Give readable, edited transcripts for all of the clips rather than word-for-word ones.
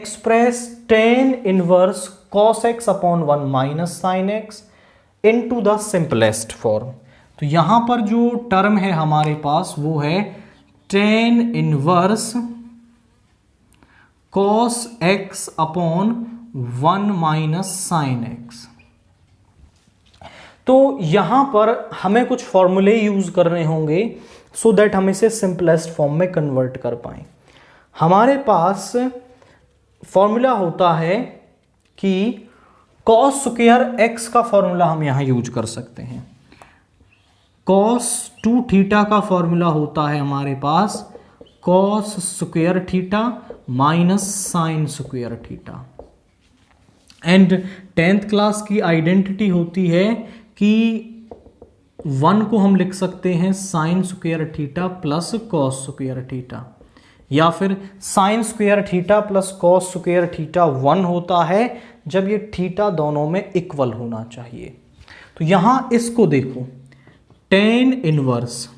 Express ten inverse cos x upon one minus sine x into the simplest form. तो यहां पर जो term है हमारे पास वो है ten inverse cos x upon one minus sine x. तो यहां पर हमें कुछ फॉर्मूले यूज करने होंगे सो दैट हम इसे सिंपलेस्ट फॉर्म में कन्वर्ट कर पाए। हमारे पास फॉर्मूला होता है कि कॉस स्क्वायर एक्स का फॉर्मूला हम यहां यूज कर सकते हैं। कॉस टू थीटा का फॉर्मूला होता है हमारे पास cos square theta minus sine square theta. And 10th class की आइडेंटिटी होती है कि 1 को हम लिख सकते हैं sine square theta plus cos square theta, या फिर sine square theta plus cos square theta 1 होता है जब ये थीटा दोनों में इक्वल होना चाहिए। तो यहां इसको देखो, टेन इनवर्स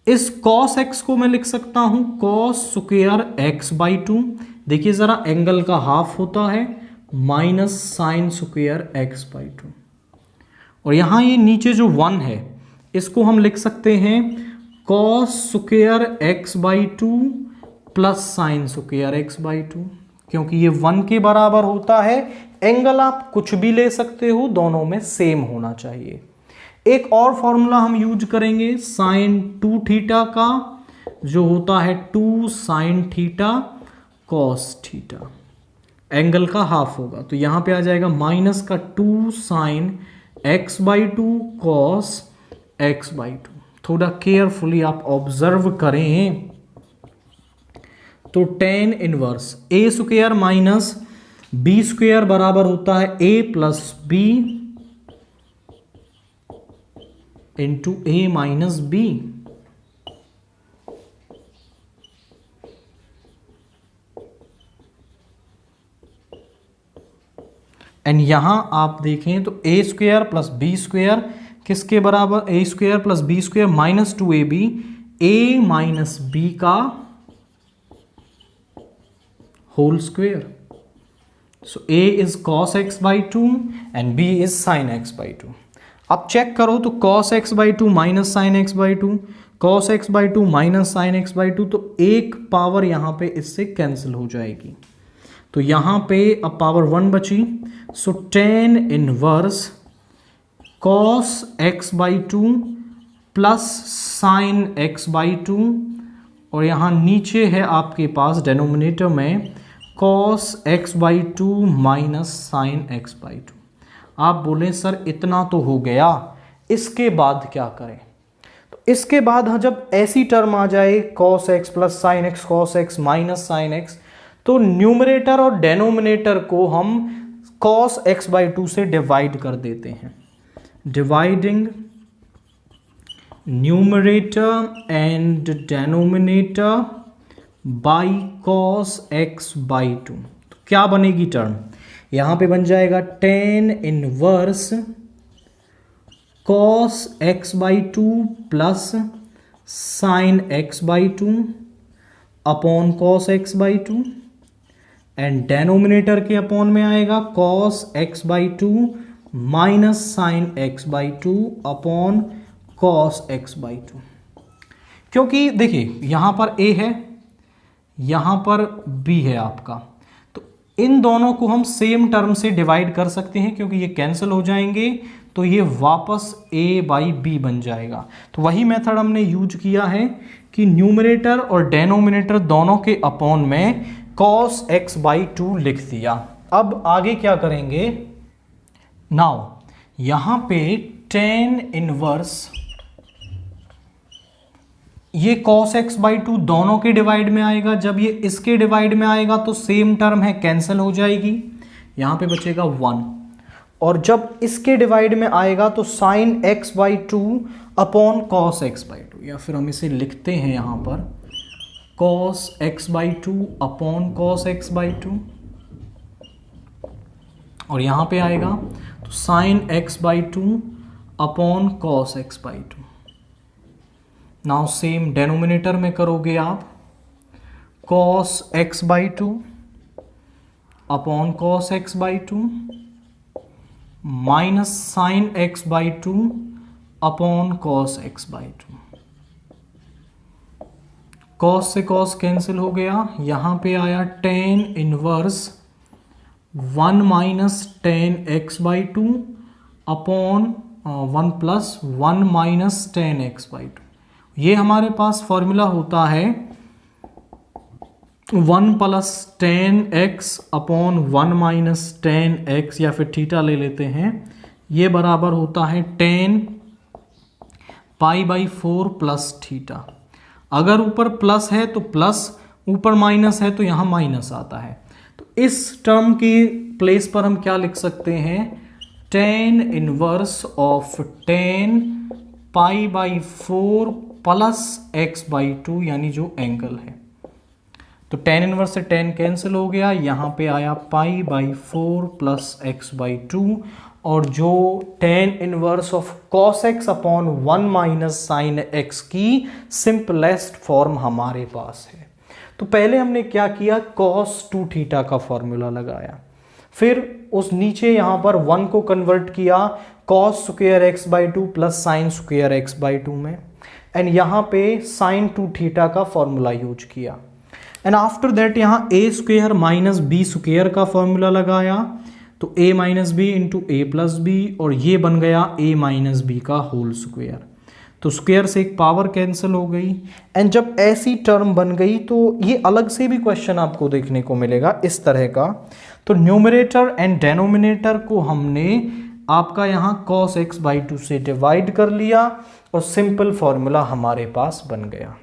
इस कॉस एक्स को मैं लिख सकता हूं cos square X by to, देखिए जरा एंगल का हाफ होता है, minus sine square X by two. और यहां ये नीचे जो 1 है इसको हम लिख सकते हैं cos square X by two plus sine square X by to, क्योंकि ये 1 के बराबर होता है। एंगल आप कुछ भी ले सकते हो, दोनों में सेम होना चाहिए। एक और फॉर्मूला हम यूज करेंगे साइन टू थीटा का, जो होता है 2 sine theta cos theta, angle का हाफ होगा। तो यहां पे आ जाएगा माइनस का 2 sine x by two cos x by two. थोड़ा केयरफुली आप ऑब्जर्व करें तो tan inverse a square minus B square बराबर होता है a plus b into a minus b. And यहां आप देखें तो a square plus b square किसके बराबर, a square plus b square minus 2ab, A minus B का whole square. So a is cos x by two and b is sine x by two. अब check करो तो cos x by two minus sine x by two, cos x by two minus sine x by two, तो एक power यहां पे इससे cancel हो जाएगी। तो यहां पे अब पावर 1 बची। So tan inverse cos x by two plus sine x by two, और यहां नीचे है आपके पास डेनोमिनेटर में cos x by two minus sine x by two. आप बोलें सर इतना तो हो गया, इसके बाद क्या करें? तो इसके बाद जब ऐसी टर्म आ जाए cos x plus sine x cos x minus sine x, तो न्यूमरेटर और डेनोमिनेटर को हम कॉस एक्स बाई टू से डिवाइड कर देते हैं। Dividing numerator and denominator by cos x by two, तो क्या बनेगी टर्म? यहां पे बन जाएगा ten inverse cos x by two plus sine x by two upon cos x by two, and denominator के अपॉन में आएगा cos x by two minus sine x by two upon cos x by to. क्योंकि देखिए यहां पर a है, यहां पर b है आपका, तो इन दोनों को हम सेम टर्म से डिवाइड कर सकते हैं क्योंकि ये कैंसिल हो जाएंगे, तो ये वापस a बाई b बन जाएगा। तो वही मेथड हमने यूज किया है कि न्यूमरेटर और डेनोमिनेटर दोनों के अपॉन में कॉस एक्स बाई टू लिख दिया। अब आगे क्या करेंगे? नाउ यहां पे टेन इनवर्स ये कॉस एक्स बाई टू दोनों के डिवाइड में आएगा, जब ये इसके डिवाइड में आएगा तो सेम टर्म है कैंसिल हो जाएगी, यहां पे बचेगा 1, और जब इसके डिवाइड में आएगा तो sine x by two upon cos x by to, या फिर हम इसे लिखते हैं यहां पर cos x by two upon cos x by two, और यहां पे आएगा तो sine x by two upon cos x by to. Now same denominator में करोगे आप cos x by two upon cos x by two minus sine x by two upon cos x by two. Cos से cos cancel हो गया, यहां पे आया tan inverse 1 minus ten x by two upon 1 plus 1 minus ten x by to. ये हमारे पास formula होता है 1 plus ten x upon 1 minus ten x, या फिर थीटा ले लेते हैं, ये बराबर होता है 10 पाई बाई 4 प्लस थीटा। अगर ऊपर प्लस है तो प्लस, ऊपर माइनस है तो यहां माइनस आता है। तो इस टर्म की प्लेस पर हम क्या लिख सकते हैं, tan inverse of 10 pi by 4 plus x by to, यानी जो एंगल है। तो टेन इनवर्स से 10 कैंसिल हो गया, यहां पे आया pi by 4 plus x by two, और जो tan inverse of cos x upon 1 minus sine x की सिंपलेस्ट फॉर्म हमारे पास है। तो पहले हमने क्या किया, कॉस 2 थीटा का फॉर्मूला लगाया, फिर उस नीचे यहां पर 1 को कन्वर्ट किया cos square X by two plus sine square X by two में, एंड यहां पे साइन 2 थीटा का फॉर्मूला यूज किया, एंड आफ्टर दैट यहां A square minus B square का फॉर्मूला लगाया, तो a minus B into A plus B, और ये बन गया a माइनस बी का होल स्क्वायर। तो स्क्वायर से एक पावर कैंसिल हो गई, एंड जब ऐसी टर्म बन गई तो ये अलग से भी क्वेश्चन आपको देखने को मिलेगा इस तरह का। तो न्यूमरेटर एंड डेनोमिनेटर को हमने आपका यहाँ cos x बाई टू से डिवाइड कर लिया, और सिंपल फॉर्मूला हमारे पास बन गया।